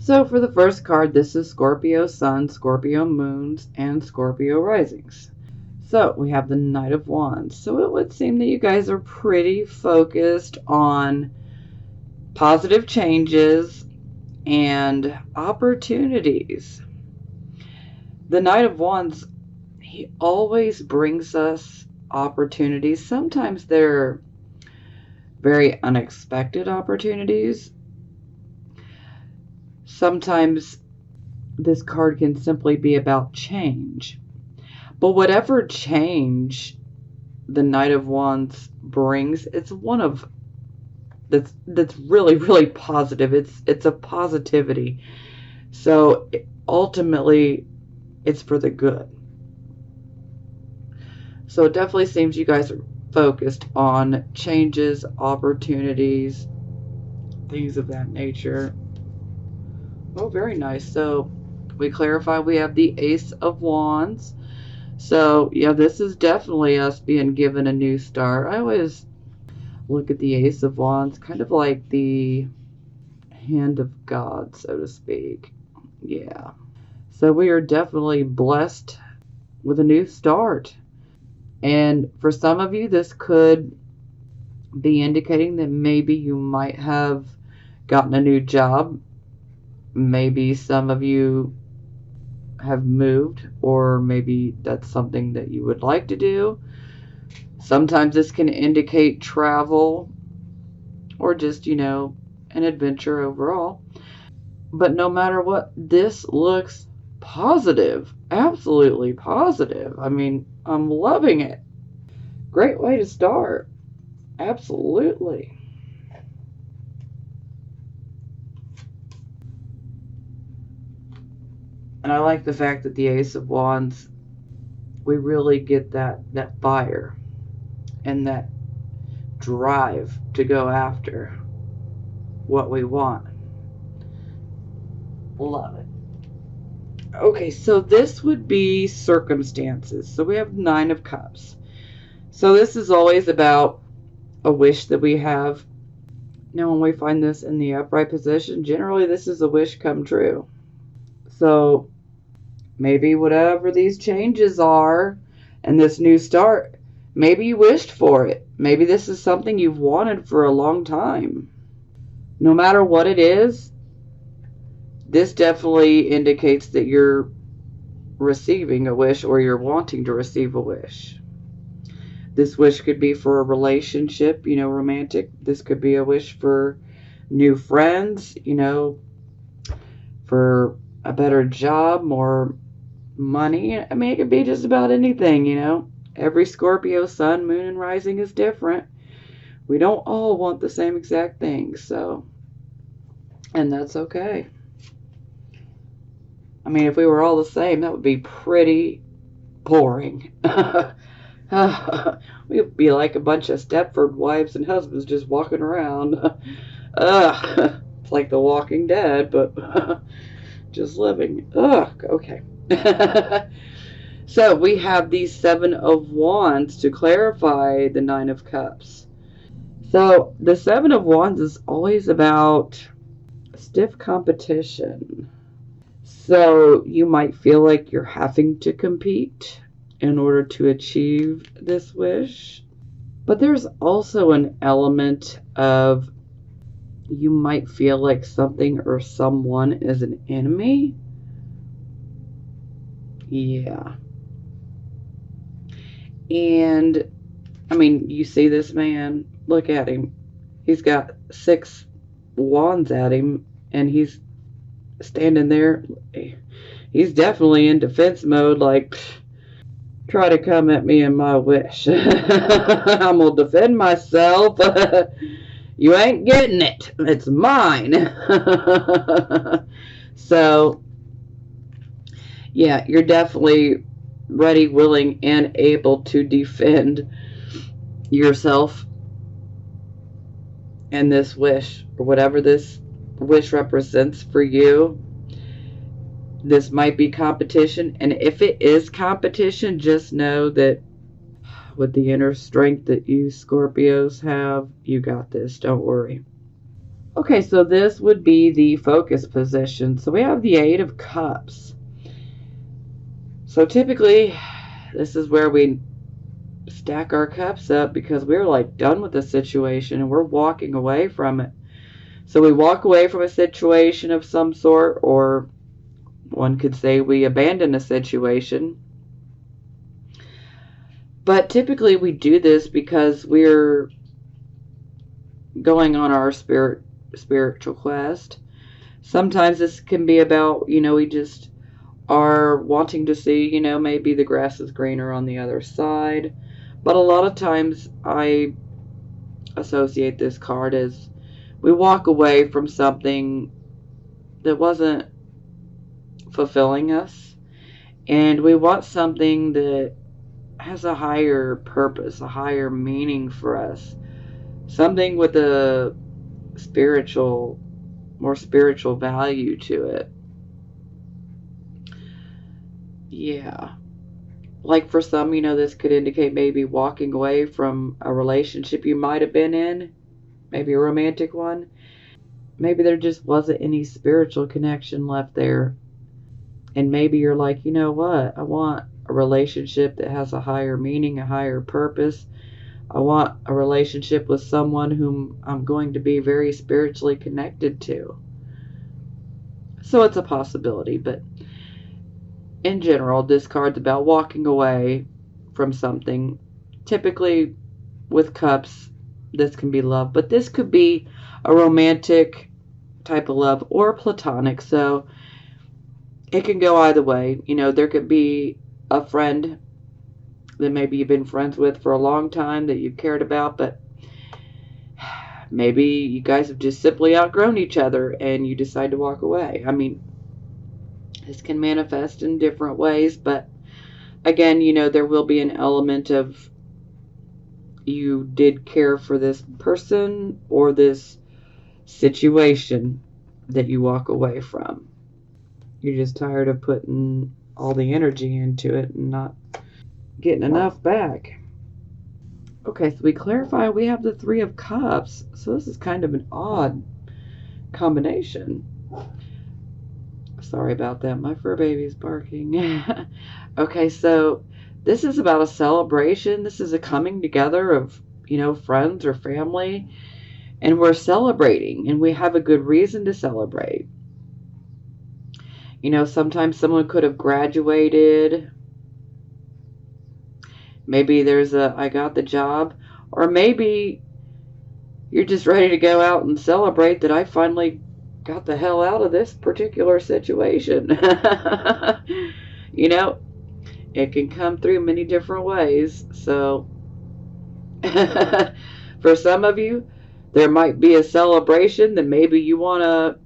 So for the first card, this is Scorpio Sun, Scorpio Moons, and Scorpio Risings. So we have the Knight of Wands. So it would seem that you guys are pretty focused on positive changes and opportunities. The Knight of Wands, he always brings us opportunities. Sometimes they're very unexpected opportunities. Sometimes this card can simply be about change. But whatever change the Knight of Wands brings, it's one of that's really, really positive. It's a positivity. So ultimately, it's for the good. So it definitely seems you guys are focused on changes, opportunities, things of that nature. Oh, very nice. So we clarify we have the Ace of Wands. So yeah, this is definitely us being given a new start. I always look at the Ace of Wands kind of like the hand of God, so to speak. Yeah. So we are definitely blessed with a new start. And for some of you, this could be indicating that maybe you might have gotten a new job. Maybe some of you have moved, or maybe that's something that you would like to do. Sometimes this can indicate travel or just, an adventure overall. But no matter what, this looks positive. Absolutely positive. I mean, I'm loving it. Great way to start. Absolutely. And I like the fact that the Ace of Wands, we really get that fire and that drive to go after what we want. Love it. Okay, so this would be circumstances. So we have 9 of Cups. So this is always about a wish that we have. Now when we find this in the upright position, generally this is a wish come true. So maybe whatever these changes are and this new start, maybe you wished for it. Maybe this is something you've wanted for a long time. No matter what it is, this definitely indicates that you're receiving a wish or you're wanting to receive a wish. This wish could be for a relationship, romantic. This could be a wish for new friends, for a better job, more money. I mean, it could be just about anything, Every Scorpio sun, moon, and rising is different. We don't all want the same exact things, and that's okay. I mean, if we were all the same, that would be pretty boring. We'd be like a bunch of Stepford wives and husbands just walking around. It's like The Walking Dead, but just living. Okay. So we have the 7 of Wands to clarify the 9 of Cups. So the 7 of Wands is always about stiff competition. So you might feel like you're having to compete in order to achieve this wish. But there's also an element of you might feel like something or someone is an enemy. Yeah. And, I mean, you see this man, look at him. He's got 6 wands at him, and he's standing there. He's definitely in defense mode, like, try to come at me in my wish. I'm going to defend myself. You ain't getting it. It's mine. So, yeah, you're definitely ready, willing, and able to defend yourself and this wish, or whatever this wish represents for you. This might be competition, and if it is competition, just know that with the inner strength that you Scorpios have, you got this. Don't worry. Okay, so this would be the focus position. So we have the Eight of Cups. So typically, this is where we stack our cups up because we're like done with the situation and we're walking away from it. So we walk away from a situation of some sort, or one could say we abandon a situation. But typically we do this because we're going on our spiritual quest. Sometimes this can be about, we just are wanting to see, maybe the grass is greener on the other side. But a lot of times I associate this card as we walk away from something that wasn't fulfilling us, and we want something that has a higher purpose, a higher meaning for us, something with a more spiritual value to it. Yeah. Like for some, this could indicate maybe walking away from a relationship you might have been in, maybe a romantic one. Maybe there just wasn't any spiritual connection left there. And maybe you're like, you know what? I want a relationship that has a higher meaning, a higher purpose. I want a relationship with someone whom I'm going to be very spiritually connected to. So it's a possibility, but in general, this card's about walking away from something. Typically, with cups, this can be love, but this could be a romantic type of love or platonic. So it can go either way. There could be a friend that maybe you've been friends with for a long time that you've cared about, but maybe you guys have just simply outgrown each other and you decide to walk away. I mean, this can manifest in different ways, but again, there will be an element of you did care for this person or this situation that you walk away from. You're just tired of putting all the energy into it and not getting enough back. Okay, so we clarify we have the Three of Cups. So this is kind of an odd combination. Sorry about that. My fur baby's barking. Okay, so this is about a celebration. This is a coming together of, friends or family. And we're celebrating. And we have a good reason to celebrate. Sometimes someone could have graduated. Maybe there's I got the job. Or maybe you're just ready to go out and celebrate that I finally got the hell out of this particular situation. It can come through many different ways. So for some of you, there might be a celebration that maybe you want to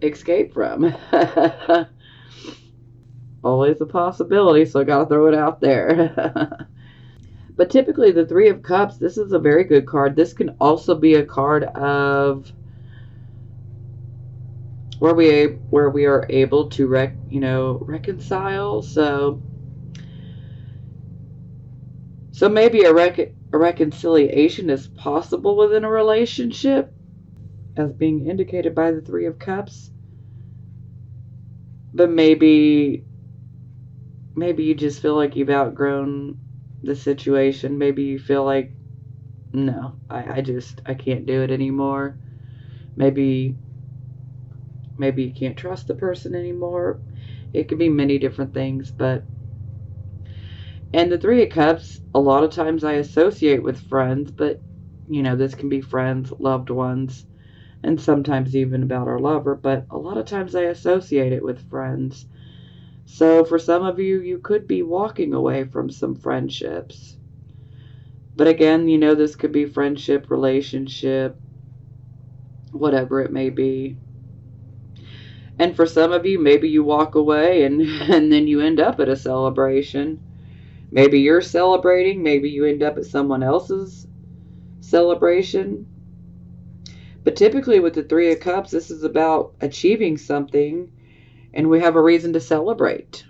escape from. Always a possibility, so I got to throw it out there. But typically the Three of Cups, this is a very good card. This can also be a card of where we are able to reconcile. So maybe a reconciliation is possible within a relationship, as being indicated by the Three of Cups. But maybe you just feel like you've outgrown the situation. Maybe you feel like, no, I can't do it anymore. Maybe you can't trust the person anymore. It could be many different things, and the Three of Cups, a lot of times I associate with friends, but this can be friends, loved ones, and sometimes even about our lover, but a lot of times I associate it with friends. So for some of you, you could be walking away from some friendships. But again, this could be friendship, relationship, whatever it may be. And for some of you, maybe you walk away and then you end up at a celebration. Maybe you're celebrating, maybe you end up at someone else's celebration. But typically with the Three of Cups, this is about achieving something, and we have a reason to celebrate.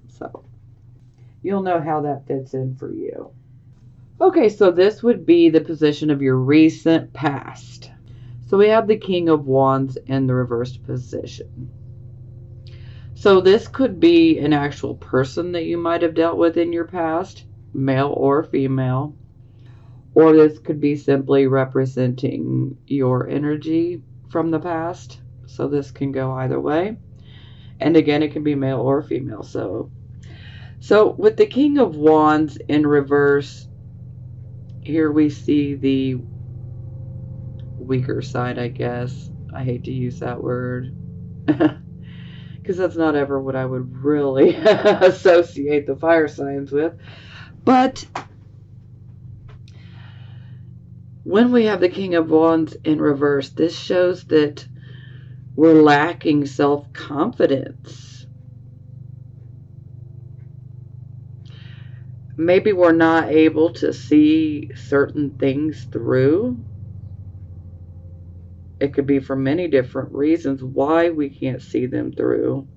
So you'll know how that fits in for you. Okay, so this would be the position of your recent past. So we have the King of Wands in the reversed position. So this could be an actual person that you might have dealt with in your past, male or female. Or this could be simply representing your energy from the past. So this can go either way. And again, it can be male or female. So with the King of Wands in reverse, here we see the weaker side, I guess. I hate to use that word. Because that's not ever what I would really associate the fire signs with. But when we have the King of Wands in reverse, this shows that we're lacking self-confidence. Maybe we're not able to see certain things through. It could be for many different reasons why we can't see them through.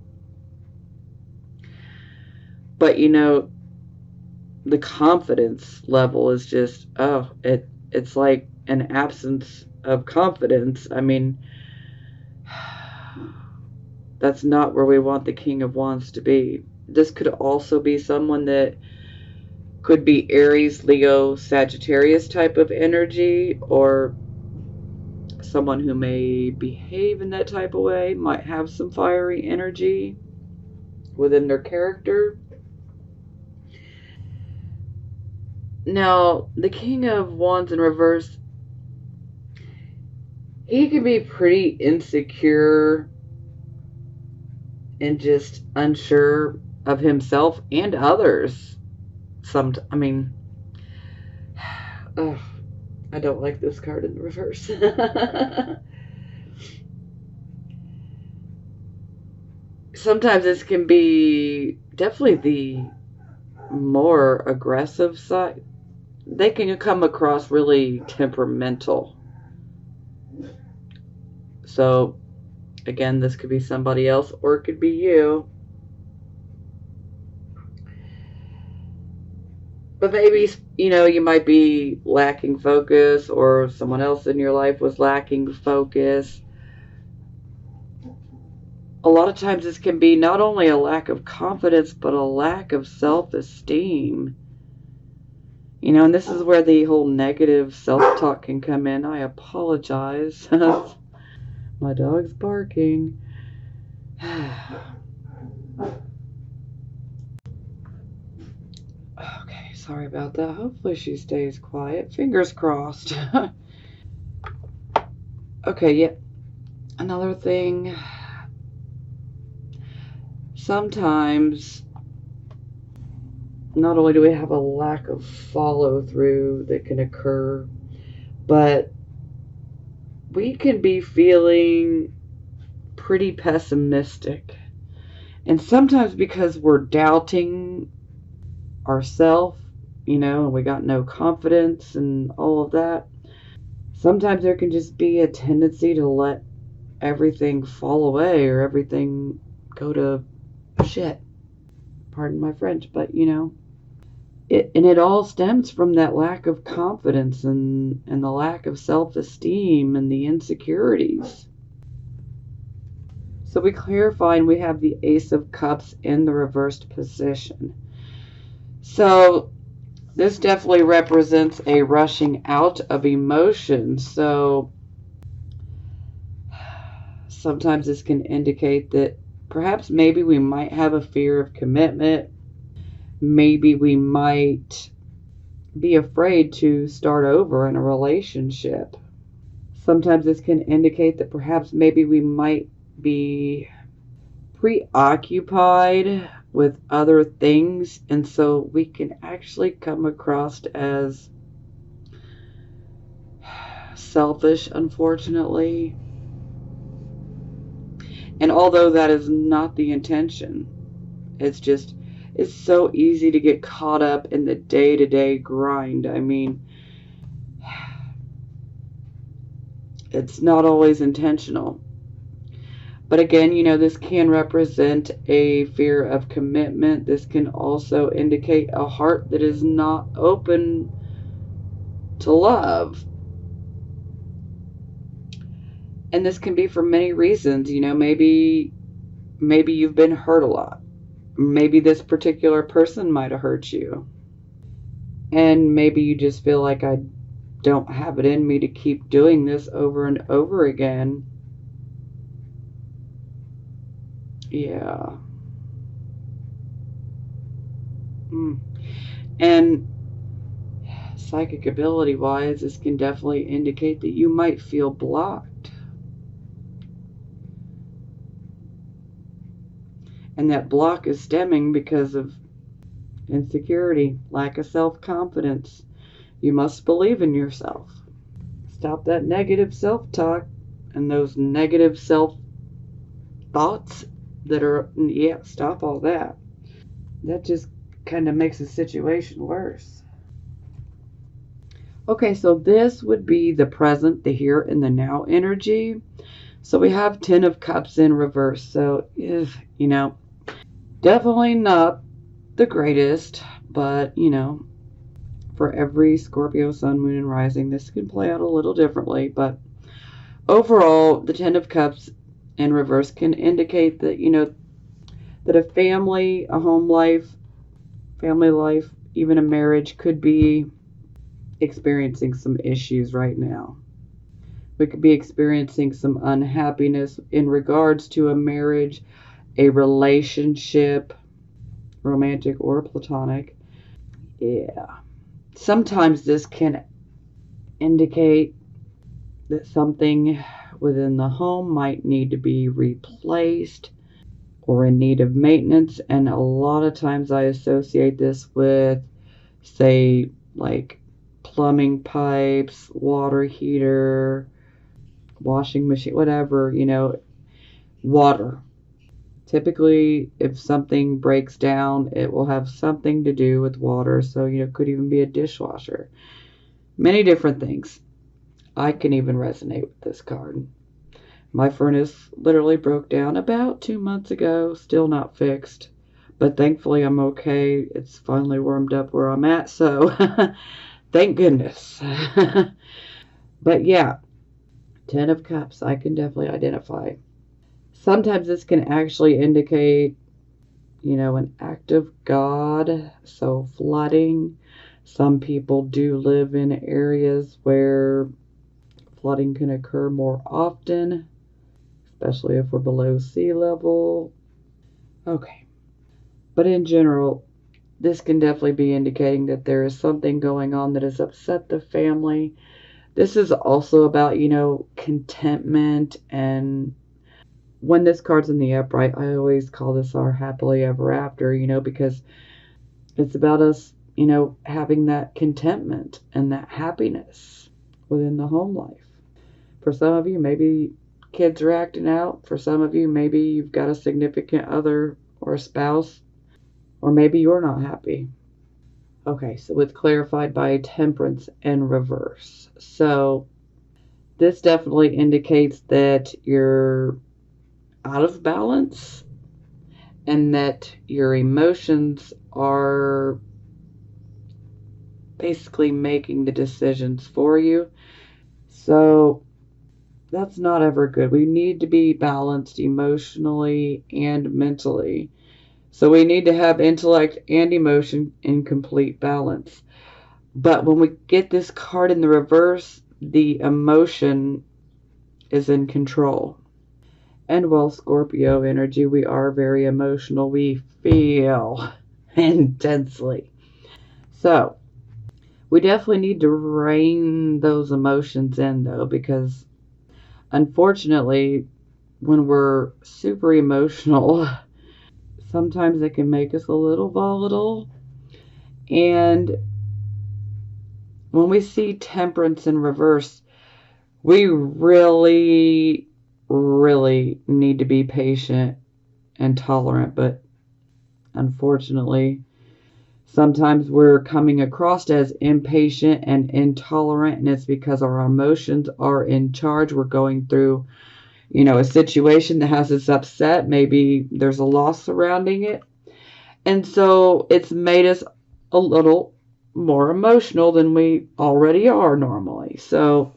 But you know, the confidence level is just, it's like an absence of confidence. I mean, that's not where we want the King of Wands to be. This could also be someone that could be Aries, Leo, Sagittarius type of energy, or someone who may behave in that type of way, might have some fiery energy within their character. Now, the King of Wands in reverse, he can be pretty insecure and just unsure of himself and others. I mean, I don't like this card in the reverse. Sometimes this can be definitely the more aggressive side. They can come across really temperamental. So, again, this could be somebody else or it could be you. But maybe, you know, you might be lacking focus, or someone else in your life was lacking focus. A lot of times this can be not only a lack of confidence, but a lack of self-esteem. You know, and this is where the whole negative self-talk can come in. I apologize. My dog's barking. Okay, sorry about that. Hopefully she stays quiet. Fingers crossed. Okay, yeah. Another thing. Sometimes, not only do we have a lack of follow-through that can occur, but we can be feeling pretty pessimistic. And sometimes because we're doubting ourselves, you know, and we got no confidence and all of that, sometimes there can just be a tendency to let everything fall away or everything go to shit. Pardon my French, but you know, it all stems from that lack of confidence and the lack of self-esteem and the insecurities. So we clarify, and we have the Ace of Cups in the reversed position. So this definitely represents a rushing out of emotions. So sometimes this can indicate that perhaps maybe we might have a fear of commitment. Maybe we might be afraid to start over in a relationship. Sometimes this can indicate that perhaps maybe we might be preoccupied with other things, and so we can actually come across as selfish, unfortunately. And although that is not the intention, it's so easy to get caught up in the day-to-day grind. I mean, it's not always intentional. But again, you know, this can represent a fear of commitment. This can also indicate a heart that is not open to love. And this can be for many reasons. Maybe you've been hurt a lot. Maybe this particular person might have hurt you. And maybe you just feel like, I don't have it in me to keep doing this over and over again. Yeah. And psychic ability wise, this can definitely indicate that you might feel blocked. And that block is stemming because of insecurity, lack of self-confidence. You must believe in yourself. Stop that negative self-talk and those negative self-thoughts that are, stop all that. That just kind of makes the situation worse. Okay, so this would be the present, the here, and the now energy. So we have 10 of Cups in reverse. So, definitely not the greatest, but, for every Scorpio, Sun, Moon, and Rising, this can play out a little differently. But overall, the 10 of Cups in reverse can indicate that, that a family, a home life, family life, even a marriage could be experiencing some issues right now. We could be experiencing some unhappiness in regards to a marriage, a relationship, romantic or platonic. Yeah. Sometimes this can indicate that something within the home might need to be replaced or in need of maintenance. And a lot of times I associate this with, say, like plumbing pipes, water heater, washing machine, whatever, water. Typically, if something breaks down, it will have something to do with water. So, it could even be a dishwasher. Many different things. I can even resonate with this card. My furnace literally broke down about 2 months ago, still not fixed. But thankfully, I'm okay. It's finally warmed up where I'm at, so thank goodness. But yeah, 10 of Cups, I can definitely identify. Sometimes this can actually indicate, an act of God. So flooding. Some people do live in areas where flooding can occur more often, especially if we're below sea level. Okay. But in general, this can definitely be indicating that there is something going on that has upset the family. This is also about, contentment. And when this card's in the upright, I always call this our happily ever after, because it's about us, having that contentment and that happiness within the home life. For some of you, maybe kids are acting out. For some of you, maybe you've got a significant other or a spouse, or maybe you're not happy. Okay, so it's clarified by Temperance and reverse. So this definitely indicates that you're out of balance and that your emotions are basically making the decisions for you. So that's not ever good. We need to be balanced emotionally and mentally. So we need to have intellect and emotion in complete balance. But when we get this card in the reverse, the emotion is in control. And well, Scorpio energy, we are very emotional. We feel intensely. So we definitely need to rein those emotions in, though, because unfortunately, when we're super emotional, sometimes it can make us a little volatile. And when we see Temperance in reverse, we really, really need to be patient and tolerant. But unfortunately, sometimes we're coming across as impatient and intolerant, and it's because our emotions are in charge. We're going through, a situation that has us upset. Maybe there's a loss surrounding it. And so it's made us a little more emotional than we already are normally. So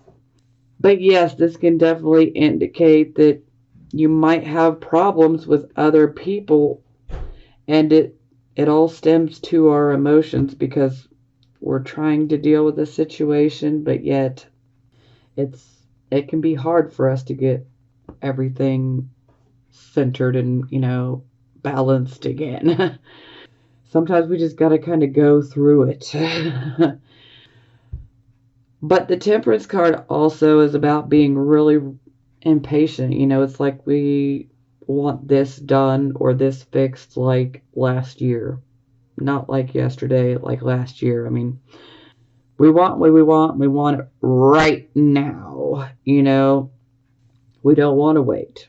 But yes, this can definitely indicate that you might have problems with other people, and it all stems to our emotions because we're trying to deal with a situation, but yet it can be hard for us to get everything centered and, balanced again. Sometimes we just got to kind of go through it. But the temperance card also is about being really impatient. It's like we want this done or this fixed like last year, not like yesterday, like last year. I mean, we want what we want it right now. We don't want to wait.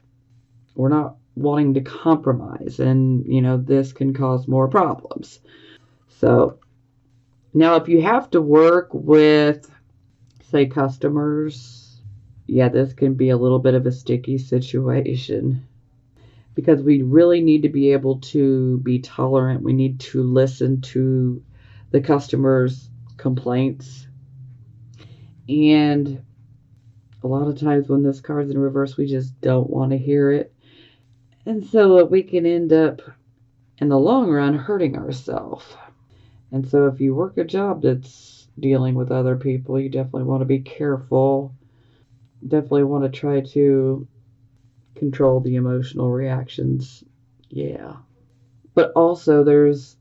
We're not wanting to compromise, and this can cause more problems. So now, if you have to work with, say, customers, yeah, this can be a little bit of a sticky situation because we really need to be able to be tolerant. We need to listen to the customers' complaints. And a lot of times when this card's in reverse, we just don't want to hear it. And so we can end up, in the long run, hurting ourselves. And so if you work a job that's dealing with other people, you definitely want to be careful. Definitely want to try to control the emotional reactions. Yeah. But also, there's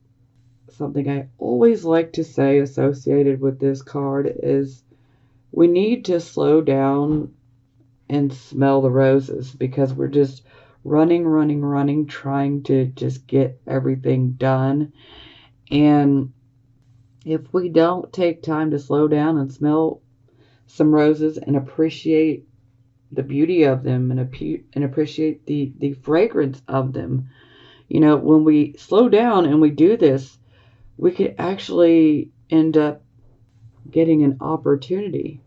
something I always like to say associated with this card is we need to slow down and smell the roses because we're just running, running, running, trying to just get everything done. And if we don't take time to slow down and smell some roses and appreciate the beauty of them and appreciate the fragrance of them, when we slow down and we do this, we could actually end up getting an opportunity.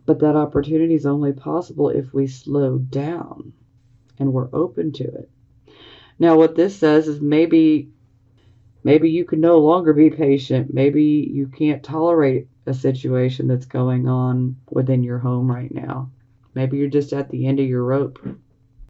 But that opportunity is only possible if we slow down and we're open to it. Now, what this says is maybe you can no longer be patient. Maybe you can't tolerate a situation that's going on within your home right now. Maybe you're just at the end of your rope.